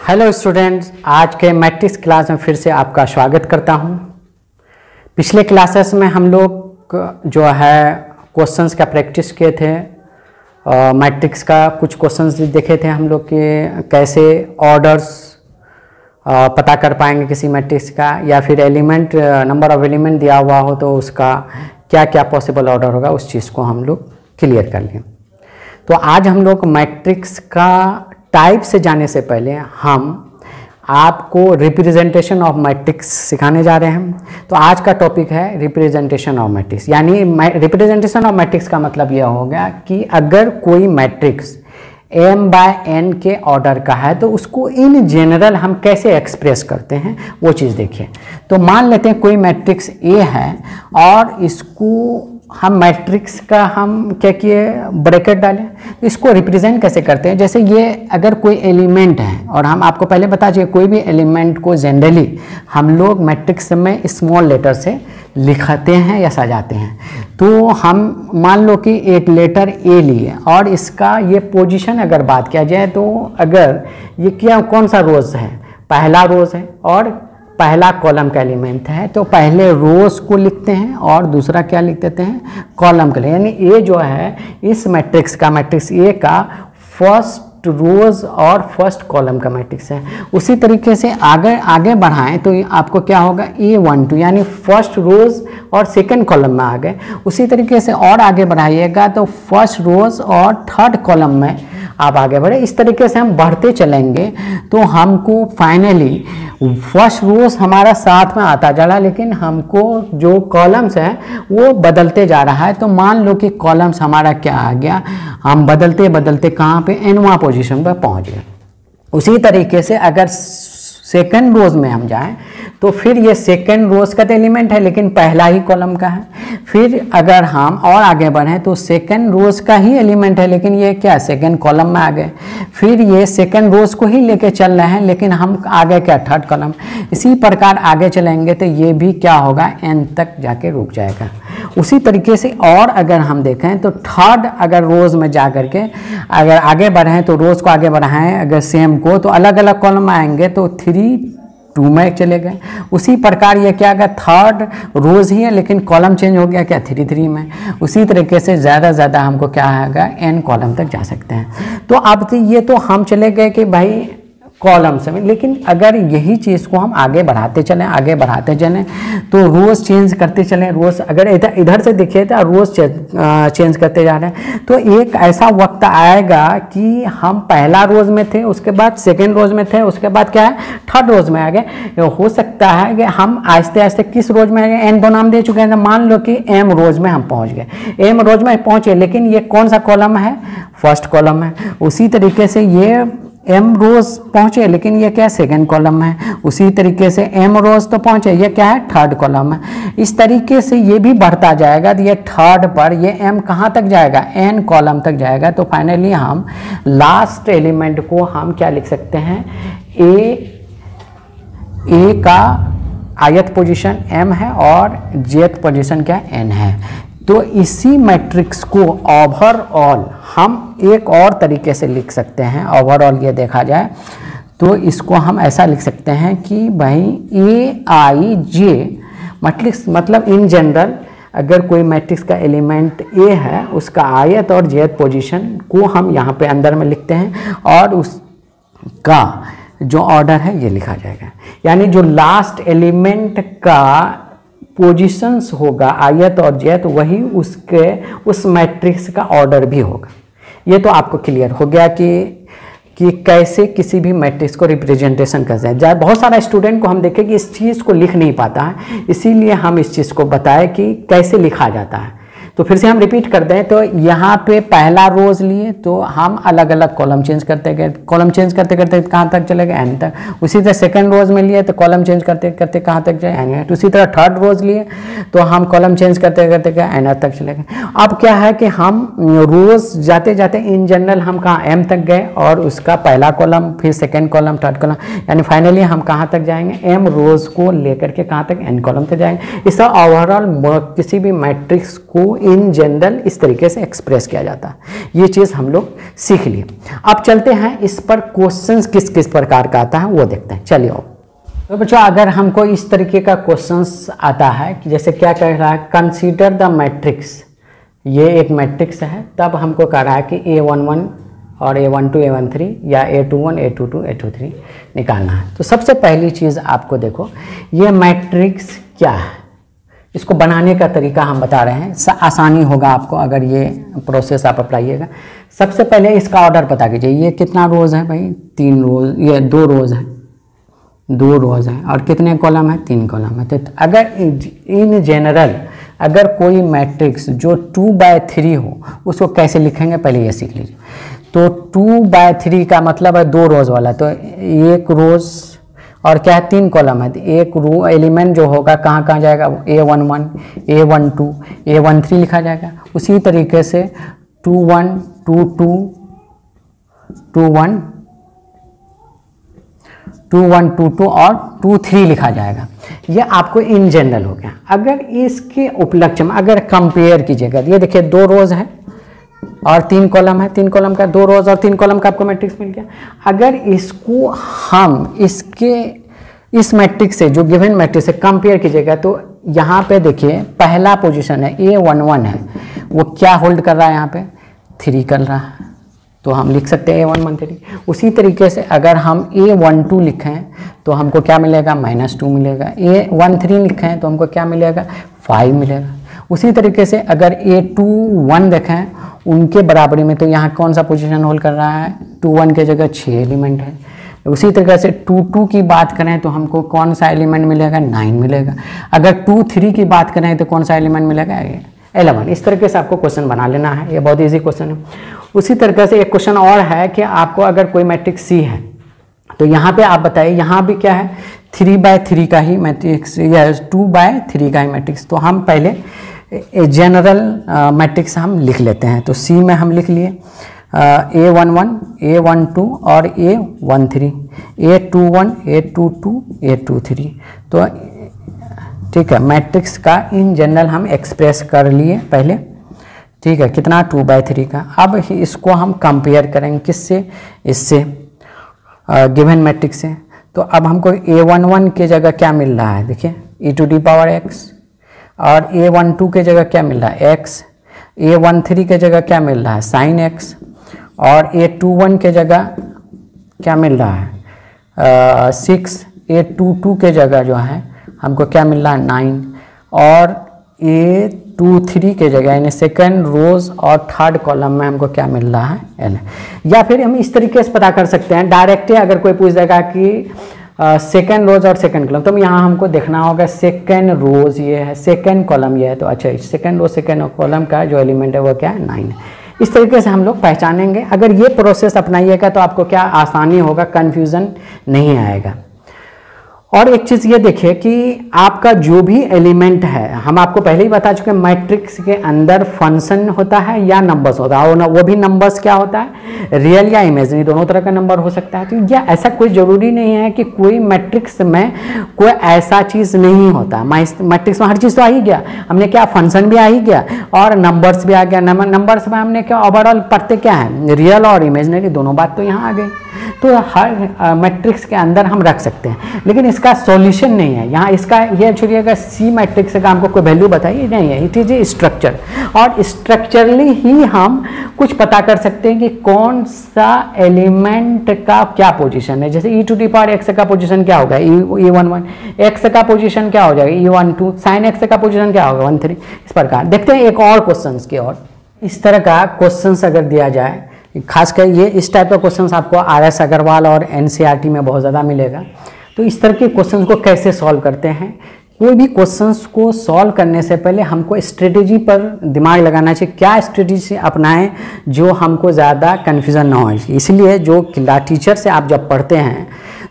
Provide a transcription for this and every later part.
Hello students, आज के matrix class में फिर से आपका स्वागत करता हूं। पिछले क्लासेस में हम लोग जो है क्वेश्चंस का प्रैक्टिस किए थे। मैट्रिक्स का कुछ क्वेश्चंस देखे थे हम लोग कि कैसे ऑर्डर्स पता कर पाएंगे किसी मैट्रिक्स का, या फिर एलिमेंट नंबर ऑफ एलिमेंट दिया हुआ हो तो उसका क्या क्या पॉसिबल ऑर्डर होगा, उस चीज़ को हम लोग क्लियर कर लें। तो आज हम लोग मैट्रिक्स का टाइप से जाने से पहले हम आपको रिप्रेजेंटेशन ऑफ मैट्रिक्स सिखाने जा रहे हैं। तो आज का टॉपिक है रिप्रेजेंटेशन ऑफ मैट्रिक्स। यानी रिप्रेजेंटेशन ऑफ मैट्रिक्स का मतलब यह हो गया कि अगर कोई मैट्रिक्स m/n के ऑर्डर का है तो उसको इन जनरल हम कैसे एक्सप्रेस करते हैं वो चीज़ देखिए। तो मान लेते हैं कोई मैट्रिक्स A है और इसको हम मैट्रिक्स का हम क्या किए, ब्रैकेट डालें। तो इसको रिप्रेजेंट कैसे करते हैं, जैसे ये अगर कोई एलिमेंट है और हम आपको पहले बता चाहिए कोई भी एलिमेंट को जनरली हम लोग मैट्रिक्स में स्मॉल लेटर से लिखते हैं या सजाते हैं। तो हम मान लो कि एक लेटर ए लिए और इसका ये पोजीशन अगर बात किया जाए तो अगर ये क्या कौन सा रोज़ है, पहला रोज़ है और पहला कॉलम का एलिमेंट है, तो पहले रोज को लिखते हैं और दूसरा क्या लिख देते हैं, कॉलम के लिए। यानी ए जो है इस मैट्रिक्स का, मैट्रिक्स ए का फर्स्ट रोज और फर्स्ट कॉलम का मैट्रिक्स है। उसी तरीके से आगे बढ़ाएं तो आपको क्या होगा, A12 यानी फर्स्ट रोज और सेकंड कॉलम में आ गए। उसी तरीके से और आगे बढ़ाइएगा तो फर्स्ट रोज और थर्ड कॉलम में आप आगे बढ़े। इस तरीके से हम बढ़ते चलेंगे तो हमको फाइनली फर्स्ट रोज हमारा साथ में आता जा रहा है, लेकिन हमको जो कॉलम्स है वो बदलते जा रहा है। तो मान लो कि कॉलम्स हमारा क्या आ गया, हम बदलते बदलते कहाँ पे, nवां पोजीशन पर पहुँच गए। उसी तरीके से अगर सेकेंड रोज में हम जाएं तो फिर ये सेकेंड रोज का तो एलिमेंट है लेकिन पहला ही कॉलम का है। फिर अगर हम और आगे बढ़ें तो सेकेंड रोज का ही एलिमेंट है लेकिन ये क्या, सेकेंड कॉलम में आ गए। फिर ये सेकेंड रोज को ही लेके चल रहे हैं लेकिन हम आगे क्या, थर्ड कॉलम। इसी प्रकार आगे चलेंगे तो ये भी क्या होगा, n तक जाके रुक जाएगा। उसी तरीके से और अगर हम देखें तो थर्ड अगर रोज में जा करके अगर आगे बढ़ें तो रोज को आगे बढ़ाएं अगर सेम को तो अलग अलग कॉलम में आएंगे तो 3-2 में चले गए। उसी प्रकार ये क्या होगा, थर्ड रोज ही है लेकिन कॉलम चेंज हो गया क्या, 3-3 में। उसी तरीके से ज़्यादा ज़्यादा हमको क्या आएगा, n कॉलम तक जा सकते हैं। तो अब ये तो हम चले गए कि भाई कॉलम्स में, लेकिन अगर यही चीज़ को हम आगे बढ़ाते चलें तो रोज़ चेंज करते चलें। रोज़ अगर इधर से देखिए तो रोज़ चेंज करते जा रहे हैं तो एक ऐसा वक्त आएगा कि हम पहला रोज़ में थे, उसके बाद सेकेंड रोज़ में थे, उसके बाद क्या है, थर्ड रोज़ में आ गए। हो सकता है कि हम आहिस्ते आहिस्ते किस रोज़ में आ गए, n तो नाम दे चुके हैं। मान लो कि m रोज़ में हम पहुँच गए, m रोज़ में पहुँचे लेकिन ये कौन सा कॉलम है, फर्स्ट कॉलम है। उसी तरीके से ये m रोज पहुँचे लेकिन ये क्या, सेकंड कॉलम है। उसी तरीके से m रोज तो पहुँचे, ये क्या है, थर्ड कॉलम है। इस तरीके से ये भी बढ़ता जाएगा तो ये थर्ड पर ये m कहाँ तक जाएगा, n कॉलम तक जाएगा। तो फाइनली हम लास्ट एलिमेंट को हम क्या लिख सकते हैं, a का ith पोजीशन m है और jth पोजीशन क्या, n है। तो इसी मैट्रिक्स को ओवरऑल हम एक और तरीके से लिख सकते हैं। ओवरऑल ये देखा जाए तो इसको हम ऐसा लिख सकते हैं कि भाई Aij मैट्रिक्स, मतलब इन जनरल अगर कोई मैट्रिक्स का एलिमेंट A है उसका ith और jth पोजीशन को हम यहाँ पे अंदर में लिखते हैं और उसका जो ऑर्डर है ये लिखा जाएगा। यानी जो लास्ट एलिमेंट का पोजीशंस होगा ith और jth, वही उसके उस मैट्रिक्स का ऑर्डर भी होगा। ये तो आपको क्लियर हो गया कि कैसे किसी भी मैट्रिक्स को रिप्रेजेंटेशन करते हैं। बहुत सारा स्टूडेंट को हम देखें कि इस चीज़ को लिख नहीं पाता है, इसीलिए हम इस चीज़ को बताएं कि कैसे लिखा जाता है। तो फिर से हम रिपीट कर दें तो यहाँ पे पहला रोज लिए तो हम अलग अलग कॉलम चेंज करते गए, कॉलम चेंज करते करते कहाँ तक चले गए, n तक। उसी तरह सेकंड रोज में लिए तो कॉलम चेंज करते करते कहाँ तक जाए, n है। उसी तरह थर्ड रोज लिए तो हम कॉलम चेंज करते करते n तक चले गए। अब क्या है कि हम रोज जाते जाते इन जनरल हम कहाँ, m तक गए और उसका पहला कॉलम, फिर सेकेंड कॉलम, थर्ड कॉलम, यानी फाइनली हम कहाँ तक जाएंगे, m रोज को लेकर के कहाँ तक, n कॉलम तक जाएंगे। इसका ओवरऑल किसी भी मैट्रिक्स को इन जनरल इस तरीके से एक्सप्रेस किया जाता है। ये चीज़ हम लोग सीख लिए। अब चलते हैं इस पर क्वेश्चंस किस किस प्रकार का आता है वो देखते हैं। चलिए तो बच्चों, अगर हमको इस तरीके का क्वेश्चंस आता है कि जैसे क्या कह रहा है, कंसीडर द मैट्रिक्स, ये एक मैट्रिक्स है, तब हमको कह रहा है कि A11 और A12 A13 या A21 A22 A23 निकालना है। तो सबसे पहली चीज़ आपको देखो, ये मैट्रिक्स क्या है, इसको बनाने का तरीका हम बता रहे हैं, आसानी होगा आपको अगर ये प्रोसेस आप अपनाइएगा। सबसे पहले इसका ऑर्डर पता कीजिए, ये कितना रोज़ है भाई, 3 रोज़, ये 2 रोज़ है, 2 रोज़ है, और कितने कॉलम है, 3 कॉलम है। तो अगर इन जनरल अगर कोई मैट्रिक्स जो 2/3 हो उसको कैसे लिखेंगे पहले ये सीख लीजिए। तो 2/3 का मतलब है 2 रोज़ वाला, तो 1 रोज़ और क्या है, 3 कॉलम है, तो एक रो एलिमेंट जो होगा कहाँ कहाँ जाएगा, A11 A12 A13 लिखा जाएगा। उसी तरीके से 21 22 21 21 22 और 23 लिखा जाएगा। ये आपको इन जनरल हो गया। अगर इसके उपलक्ष्य में अगर कंपेयर कीजिएगा, ये देखिए 2 रोज़ है और 3 कॉलम है, 3 कॉलम का 2 रोज़ और 3 कॉलम का आपको मैट्रिक्स मिल गया। अगर इसको हम इस मैट्रिक्स से, जो गिवन मैट्रिक्स से कंपेयर कीजिएगा, तो यहाँ पे देखिए पहला पोजीशन है A11 है, वो क्या होल्ड कर रहा है, यहाँ पे 3 कर रहा है, तो हम लिख सकते हैं A11 3। उसी तरीके से अगर हम A12 लिखें तो हमको क्या मिलेगा, -2 मिलेगा। A13 लिखें तो हमको क्या मिलेगा, 5 मिलेगा। उसी तरीके से अगर A21 देखें उनके बराबरी में, तो यहाँ कौन सा पोजीशन होल्ड कर रहा है, 21 के जगह 6 एलिमेंट है। उसी तरीके से 22 की बात करें तो हमको कौन सा एलिमेंट मिलेगा, 9 मिलेगा। अगर 23 की बात करें तो कौन सा एलिमेंट मिलेगा, 11। इस तरीके से आपको क्वेश्चन बना लेना है, ये बहुत ईजी क्वेश्चन है। उसी तरीके से एक क्वेश्चन और है कि आपको अगर कोई मैट्रिक्स C है तो यहाँ पे आप बताइए, यहाँ भी क्या है, 3/3 का ही मैट्रिक्स या 2/3 का ही मैट्रिक्स। तो हम पहले जनरल मैट्रिक्स हम लिख लेते हैं। तो C में हम लिख लिए A11 A12 और A13, A21 A22 A23। तो ठीक है, मैट्रिक्स का इन जनरल हम एक्सप्रेस कर लिए पहले, ठीक है, कितना, 2/3 का। अब इसको हम कंपेयर करेंगे किससे, इससे गिवन मैट्रिक्स से। तो अब हमको A11 के जगह क्या मिल रहा है, देखिए e⁻x, और A12 के जगह क्या मिल रहा है, x, A13 के जगह क्या मिल रहा है, sin x, और A21 के जगह क्या मिल रहा है, 6, A22 के जगह जो है हमको क्या मिल रहा है, 9, और A23 के जगह यानी सेकंड रोज और थर्ड कॉलम में हमको क्या मिल रहा है, L। या फिर हम इस तरीके से पता कर सकते हैं डायरेक्टली, अगर कोई पूछ देगा कि सेकंड रोज और सेकंड कॉलम, तो यहाँ हमको देखना होगा सेकंड रोज ये है, सेकंड कॉलम ये है, तो अच्छा सेकंड रोज सेकंड कॉलम का जो एलिमेंट है वो क्या है, 9। इस तरीके से हम लोग पहचानेंगे। अगर ये प्रोसेस अपनाइएगा तो आपको क्या आसानी होगा, कन्फ्यूज़न नहीं आएगा। और एक चीज़ ये देखिए कि आपका जो भी एलिमेंट है, हम आपको पहले ही बता चुके हैं, मैट्रिक्स के अंदर फंक्शन होता है या नंबर्स होता है, और वो भी नंबर्स क्या होता है, रियल या इमेजिनरी, दोनों तरह का नंबर हो सकता है। तो यह ऐसा कोई ज़रूरी नहीं है कि कोई मैट्रिक्स में कोई ऐसा चीज़ नहीं होता। मैट्रिक्स में हर चीज़ तो आ ही गया, हमने क्या फंक्शन भी आ ही गया और नंबर्स भी आ गया। नंबर्स में हमने क्या ओवरऑल पढ़ते क्या है, रियल और इमेजिनरी, दोनों बात तो यहाँ आ गई। तो हर मैट्रिक्स के अंदर हम रख सकते हैं, लेकिन इसका सॉल्यूशन नहीं है यहाँ। इसका ये छोड़िएगा, सी मैट्रिक्स का हमको कोई वैल्यू बताइए नहीं है, इट इज स्ट्रक्चर, और स्ट्रक्चरली ही हम कुछ पता कर सकते हैं कि कौन सा एलिमेंट का क्या पोजीशन है। जैसे e⁻x का पोजीशन क्या होगा, e11, x का पोजीशन क्या हो जाएगा, e12, sin x का पोजीशन क्या होगा, 13। इस प्रकार देखते हैं एक और क्वेश्चन की ओर। इस तरह का क्वेश्चन अगर दिया जाए, खासकर ये इस टाइप का क्वेश्चंस आपको RS अग्रवाल और NCERT में बहुत ज़्यादा मिलेगा। तो इस तरह के क्वेश्चंस को कैसे सॉल्व करते हैं, कोई भी क्वेश्चंस को सॉल्व करने से पहले हमको स्ट्रेटेजी पर दिमाग लगाना चाहिए, क्या स्ट्रेटेजी अपनाएं जो हमको ज़्यादा कन्फ्यूज़न ना हो। इसलिए जो टीचर से आप जब पढ़ते हैं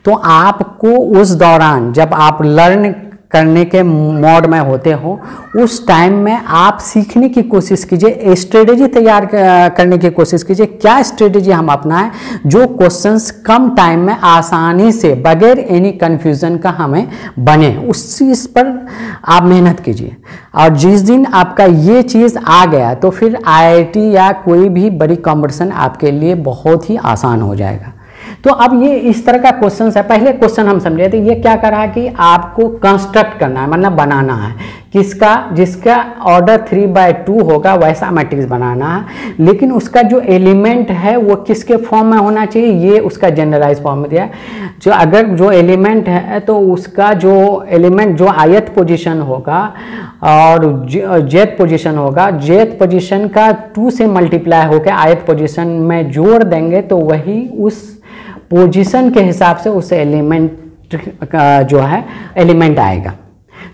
तो आपको उस दौरान जब आप लर्न करने के मोड में होते हो, उस टाइम में आप सीखने की कोशिश कीजिए, स्ट्रेटेजी तैयार करने की कोशिश कीजिए, क्या स्ट्रेटेजी हम अपनाएं जो क्वेश्चंस कम टाइम में आसानी से बगैर एनी कन्फ्यूज़न का हमें बने, उस चीज़ पर आप मेहनत कीजिए। और जिस दिन आपका ये चीज़ आ गया तो फिर IIT या कोई भी बड़ी कॉम्पिटिशन आपके लिए बहुत ही आसान हो जाएगा। तो अब ये इस तरह का क्वेश्चन है। पहले क्वेश्चन हम समझे थे, ये क्या कर रहा है कि आपको कंस्ट्रक्ट करना है, मतलब बनाना है, किसका, जिसका ऑर्डर 3/2 होगा वैसा मैट्रिक्स बनाना है, लेकिन उसका जो एलिमेंट है वो किसके फॉर्म में होना चाहिए, ये उसका जनरलाइज फॉर्म में दिया है। जो अगर जो एलिमेंट है तो उसका जो एलिमेंट जो ith पोजीशन होगा और jth पोजीशन होगा, jth पोजीशन का 2 से मल्टीप्लाई होकर ith पोजीशन में जोड़ देंगे तो वही उस पोजीशन के हिसाब से उस एलिमेंट का जो है एलिमेंट आएगा।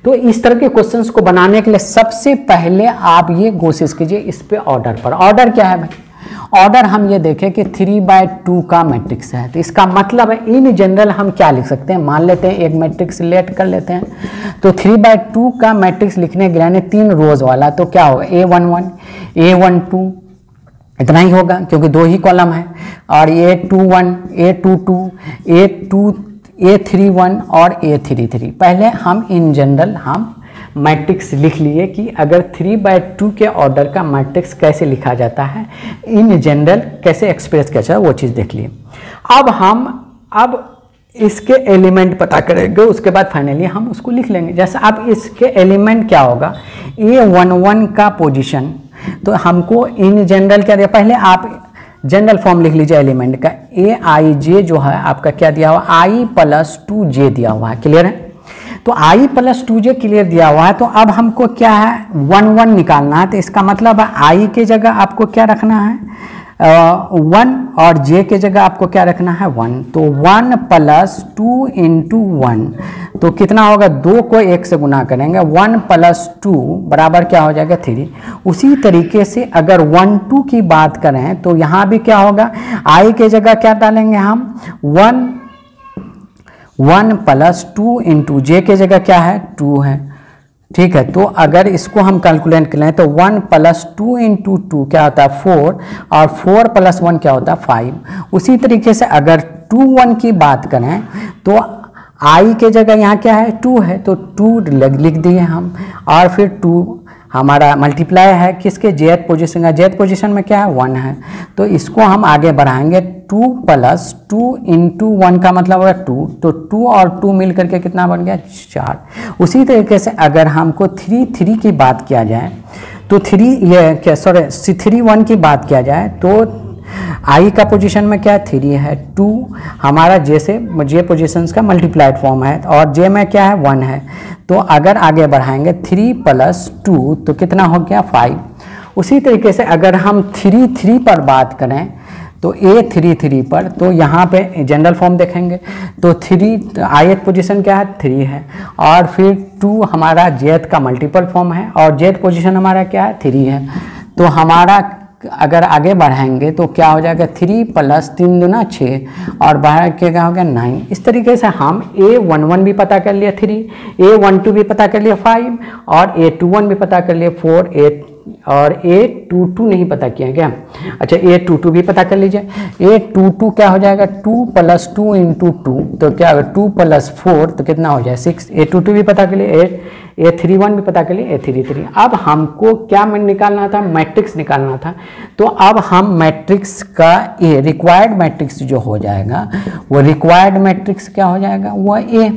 तो इस तरह के क्वेश्चंस को बनाने के लिए सबसे पहले आप ये कोशिश कीजिए इस पे ऑर्डर पर। ऑर्डर क्या है भाई? ऑर्डर हम ये देखें कि 3/2 का मैट्रिक्स है, तो इसका मतलब है इन जनरल हम क्या लिख सकते हैं, मान लेते हैं एक मैट्रिक्स सिलेक्ट कर लेते हैं, तो 3/2 का मैट्रिक्स लिखने के लिए 3 रोज वाला, तो क्या होगा, A11 A12 इतना ही होगा क्योंकि 2 ही कॉलम है, और A21 A22 A31 और A33। पहले हम इन जनरल हम मैट्रिक्स लिख लिए कि अगर 3/2 के ऑर्डर का मैट्रिक्स कैसे लिखा जाता है, इन जनरल कैसे एक्सप्रेस किया जाए वो चीज़ देख लिए। अब हम इसके एलिमेंट पता करेंगे, उसके बाद फाइनली हम उसको लिख लेंगे। जैसे अब इसके एलिमेंट क्या होगा, A11 का पोजीशन, तो हमको इन जनरल क्या दिया, पहले आप जनरल फॉर्म लिख लीजिए एलिमेंट का। Aij जो है आपका क्या दिया हुआ, i+2j दिया हुआ है, क्लियर है। तो i+2j क्लियर दिया हुआ है, तो अब हमको क्या है 1 निकालना है। तो इसका मतलब है i के जगह आपको क्या रखना है 1 और j के जगह आपको क्या रखना है 1। तो 1+2 × 1 तो कितना होगा, 2 को 1 से गुना करेंगे, 1+2 बराबर क्या हो जाएगा 3। उसी तरीके से अगर 1 2 की बात करें तो यहाँ भी क्या होगा, i के जगह क्या डालेंगे हम 1+2 × j के जगह क्या है 2 है, ठीक है। तो अगर इसको हम कैलकुलेट करें तो 1+2 × 2 क्या होता है 4, और 4+1 क्या होता है 5। उसी तरीके से अगर 2 1 की बात करें तो i के जगह यहाँ क्या है 2 है, तो 2 लिख दिए हम, और फिर 2 हमारा मल्टीप्लाई है किसके, jth पोजीशन का, jth पोजीशन में क्या है 1 है। तो इसको हम आगे बढ़ाएंगे, 2+2 × 1 का मतलब होगा 2, तो 2 और 2 मिल करके कितना बन गया 4। उसी तरीके से अगर हमको 3 की बात किया जाए तो 3 1 की बात किया जाए तो i का पोजीशन में क्या है 3 है, 2 हमारा j पोजीशंस का मल्टीप्लाइड फॉर्म है, और j में क्या है 1 है। तो अगर आगे बढ़ाएंगे 3+2 तो कितना हो गया 5। उसी तरीके से अगर हम 3 पर बात करें तो A33 पर, तो यहाँ पे जनरल फॉर्म देखेंगे तो 3 ith पोजीशन क्या है 3 है, और फिर 2 हमारा jth का मल्टीपल फॉर्म है, और jth पोजीशन हमारा क्या है 3 है। तो हमारा अगर आगे बढ़ाएंगे तो क्या हो जाएगा 3 + 3 दूना 6, और बाहर के क्या हो गया 9। इस तरीके से हम A11 भी पता कर लिया 3, A12 भी पता कर लिया 5, और A21 भी पता कर लिया 4, और A22 नहीं पता किया क्या, अच्छा A22 भी पता कर लीजिए। A22 क्या हो जाएगा 2+2 × 2, तो क्या होगा 2+4 तो कितना हो जाए 6। A22 भी पता कर लिए, A31 भी पता कर लिए, A33। अब हमको क्या निकालना था, मैट्रिक्स निकालना था। तो अब हम मैट्रिक्स का रिक्वायर्ड मैट्रिक्स जो हो जाएगा वो रिक्वायर्ड मैट्रिक्स क्या हो जाएगा वो A,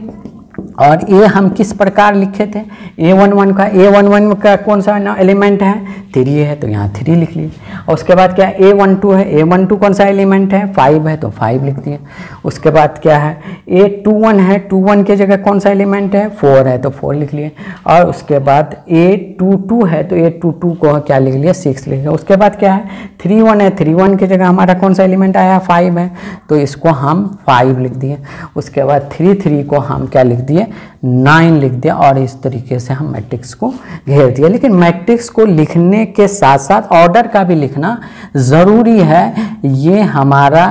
और A हम किस प्रकार लिखे थे A11 का, A11 का कौन सा एलिमेंट है 3 है, तो यहाँ 3 लिख लिए। और उसके बाद क्या A12 है, A12 कौन सा एलिमेंट है 5 है, तो 5 लिख दिए। उसके बाद क्या है A21 है, 21 के जगह कौन सा एलिमेंट है 4 है, तो 4 लिख लिए। और उसके बाद A22 है, तो A22 को क्या लिख लिया 6 लिख लिया। उसके बाद क्या है 3 1 है, 3 1 की जगह हमारा कौन सा एलिमेंट आया, 5 है, तो इसको हम 5 लिख दिए। उसके बाद 3 3 को हम क्या लिख दिए, 9 लिख दिया, और इस तरीके से हम मैट्रिक्स को घेर दिया। लेकिन मैट्रिक्स को लिखने के साथ साथ ऑर्डर का भी लिखना ज़रूरी है, ये हमारा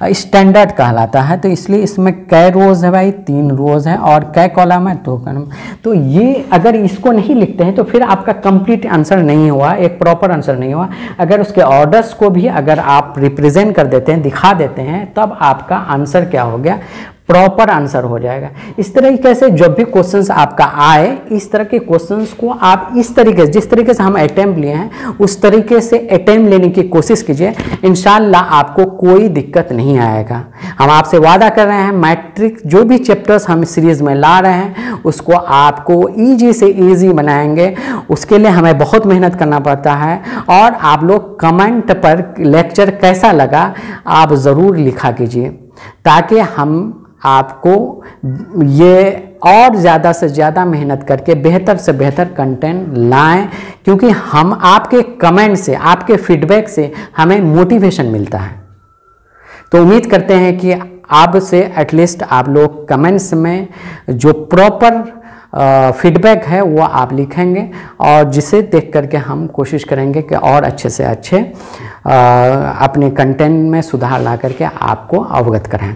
स्टैंडर्ड कहलाता है। तो इसलिए इसमें कै रोज़ है भाई, 3 रोज़ है, और कै कॉलम है, 2 कॉलम। तो ये अगर इसको नहीं लिखते हैं तो फिर आपका कंप्लीट आंसर नहीं हुआ, एक प्रॉपर आंसर नहीं हुआ। अगर उसके ऑर्डर्स को भी अगर आप रिप्रेजेंट कर देते हैं, दिखा देते हैं, तब आपका आंसर क्या हो गया, प्रॉपर आंसर हो जाएगा। इस तरीके से जब भी क्वेश्चंस आपका आए, इस तरह के क्वेश्चंस को आप इस तरीके से, जिस तरीके से हम अटेम्प्ट लिए हैं उस तरीके से अटेम्प्ट लेने की कोशिश कीजिए, इंशाल्लाह आपको कोई दिक्कत नहीं आएगा। हम आपसे वादा कर रहे हैं, मैट्रिक्स जो भी चैप्टर्स हम सीरीज में ला रहे हैं उसको आपको ईजी से ईजी बनाएंगे। उसके लिए हमें बहुत मेहनत करना पड़ता है, और आप लोग कमेंट पर लेक्चर कैसा लगा आप ज़रूर लिखा कीजिए, ताकि हम आपको ये और ज़्यादा से ज़्यादा मेहनत करके बेहतर से बेहतर कंटेंट लाएं, क्योंकि हम आपके कमेंट से, आपके फीडबैक से हमें मोटिवेशन मिलता है। तो उम्मीद करते हैं कि आपसे एटलीस्ट आप लोग कमेंट्स में जो प्रॉपर फीडबैक है वो आप लिखेंगे, और जिसे देख करके हम कोशिश करेंगे कि और अच्छे से अच्छे अपने कंटेंट में सुधार ला करके आपको अवगत कराएं।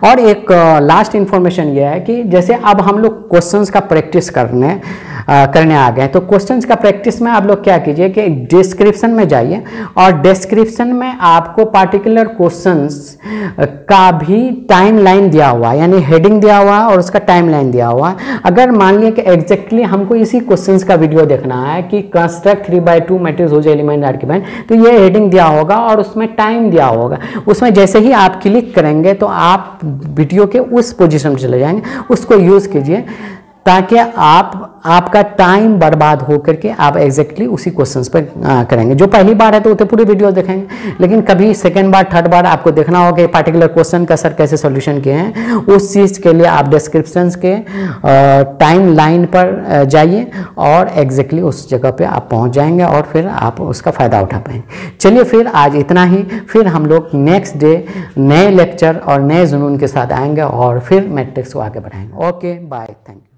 और एक लास्ट इन्फॉर्मेशन ये है कि जैसे अब हम लोग क्वेश्चंस का प्रैक्टिस करने आ गए, तो क्वेश्चंस का प्रैक्टिस में आप लोग क्या कीजिए कि डिस्क्रिप्शन में जाइए, और डिस्क्रिप्शन में आपको पार्टिकुलर क्वेश्चंस का भी टाइम लाइन दिया हुआ है, यानी हेडिंग दिया हुआ है और उसका टाइम लाइन दिया हुआ है। अगर मान लिया कि एग्जैक्टली हमको इसी क्वेश्चंस का वीडियो देखना है कि कंस्ट्रक्ट 3/2 मैट्रिक्स हो जाए एलिमेंट आर्ग्यूमेंट, तो ये हेडिंग दिया होगा और उसमें टाइम दिया होगा। उसमें जैसे ही आप क्लिक करेंगे तो आप वीडियो के उस पोजीशन में चले जाएंगे, उसको यूज़ कीजिए, ताकि आपका टाइम बर्बाद हो करके आप एग्जैक्टली उसी क्वेश्चंस पर करेंगे। जो पहली बार है तो उतने पूरी वीडियो देखेंगे, लेकिन कभी सेकंड बार, थर्ड बार आपको देखना होगा कि पार्टिकुलर क्वेश्चन का सर कैसे सॉल्यूशन किए हैं, उस चीज़ के लिए आप डिस्क्रिप्शन के टाइम लाइन पर जाइए, और एग्जैक्टली उस जगह पे आप पहुंच जाएंगे, और फिर आप उसका फ़ायदा उठा पाएंगे। चलिए फिर आज इतना ही, फिर हम लोग नेक्स्ट डे नए लेक्चर और नए जुनून के साथ आएंगे, और फिर मैट्रिक्स को आगे बढ़ाएंगे। Okay, bye, thank you.